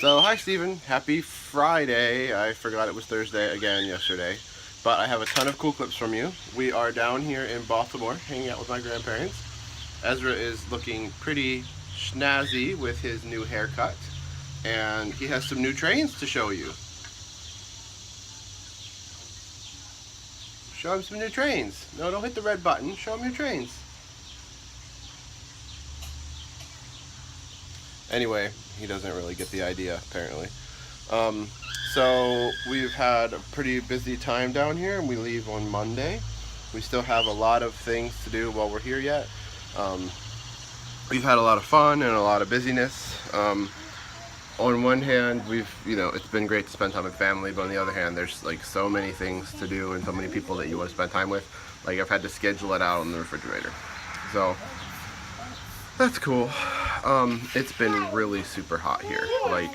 So, hi Steven, happy Friday. I forgot it was Thursday again yesterday, but I have a ton of cool clips from you. We are down here in Baltimore hanging out with my grandparents. Ezra is looking pretty snazzy with his new haircut, and he has some new trains to show you. Show him some new trains. No, don't hit the red button. Show him your trains. Anyway, he doesn't really get the idea, apparently. So we've had a pretty busy time down here, and we leave on Monday. We still have a lot of things to do while we're here yet. We've had a lot of fun and a lot of busyness. On one hand, it's been great to spend time with family, but on the other hand, there's like so many things to do and so many people that you want to spend time with. Like, I've had to schedule it out on the refrigerator. So that's cool. It's been really super hot here, like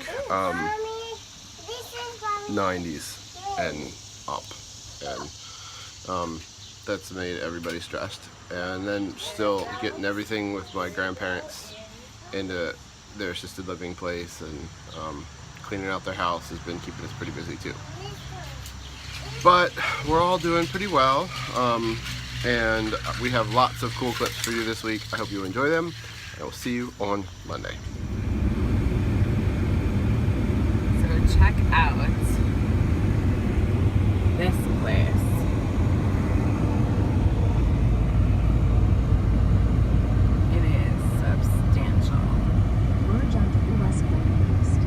90s and up, and that's made everybody stressed. And then still getting everything with my grandparents into their assisted living place and cleaning out their house has been keeping us pretty busy too. But we're all doing pretty well, and we have lots of cool clips for you this week. I hope you enjoy them. I will see you on Monday. So check out this place. It is substantial. Merge onto US Coast.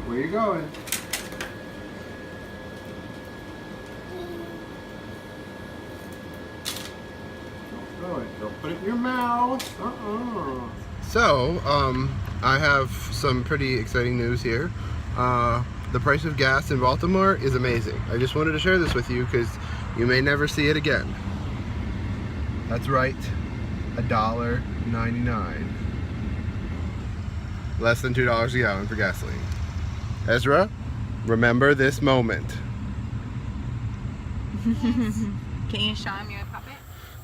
Where you going? Don't put it in your mouth. So, I have some pretty exciting news here. The price of gas in Baltimore is amazing. I just wanted to share this with you because you may never see it again. That's right, $1.99. Less than $2 a gallon for gasoline. Ezra, remember this moment. Can you show him your puppet?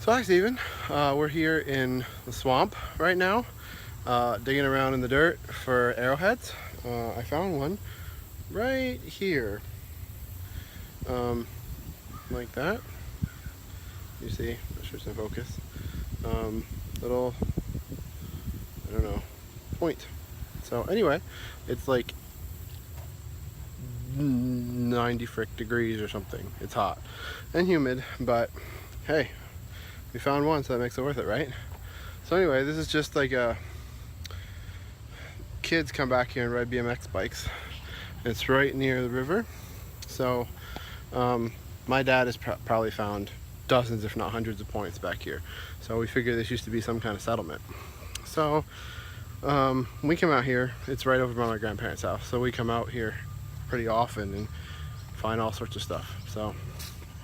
So hi Steven, we're here in the swamp right now, digging around in the dirt for arrowheads. I found one right here, like that. You see, I'm not sure it's in focus. Little, I don't know, point. So anyway, it's like 90 frick degrees or something. It's hot and humid, but hey, we found one, so that makes it worth it, right? So anyway, this is just like kids come back here and ride BMX bikes. It's right near the river, so my dad has probably found dozens, if not hundreds, of points back here. So we figured this used to be some kind of settlement. So we come out here. It's right over by my grandparents' house, so we come out here pretty often and find all sorts of stuff. So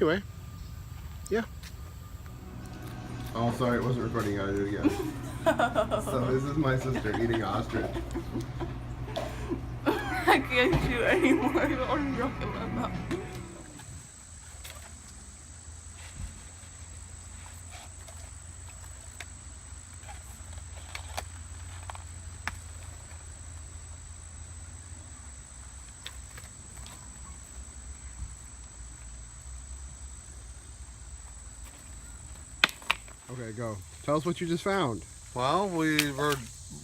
anyway, yeah. Oh, sorry, it wasn't recording. I did it again. So this is my sister eating ostrich. I can't shoot anymore. I'm joking about that. Okay, go. Tell us what you just found. Well, we were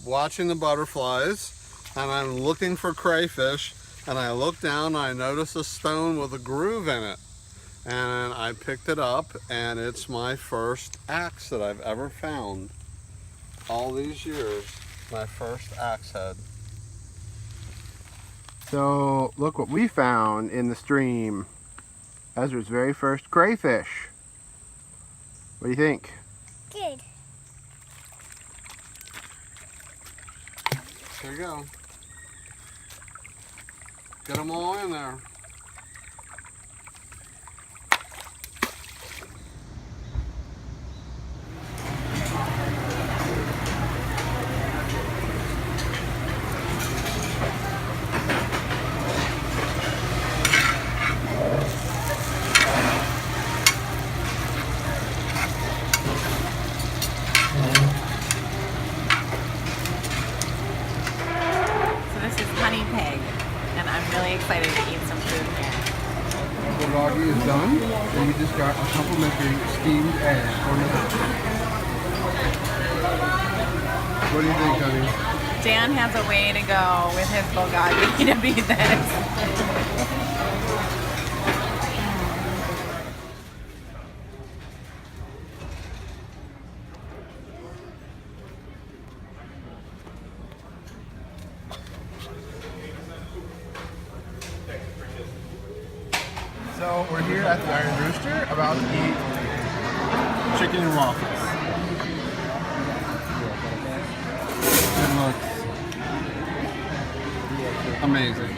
watching the butterflies, and I'm looking for crayfish, and I look down and I notice a stone with a groove in it. And I picked it up, and it's my first axe that I've ever found. All these years, my first axe head. So look what we found in the stream. Ezra's very first crayfish. What do you think? There you go. Get them all in there. So this is honey pig, and I'm really excited to eat some food here. Bulgogi is done, and you just got a complimentary steamed egg on the top. What do you think, honey? Dan has a way to go with his bulgogi to beat this. So we're here at the Iron Rooster, about to eat chicken and waffles. It looks amazing.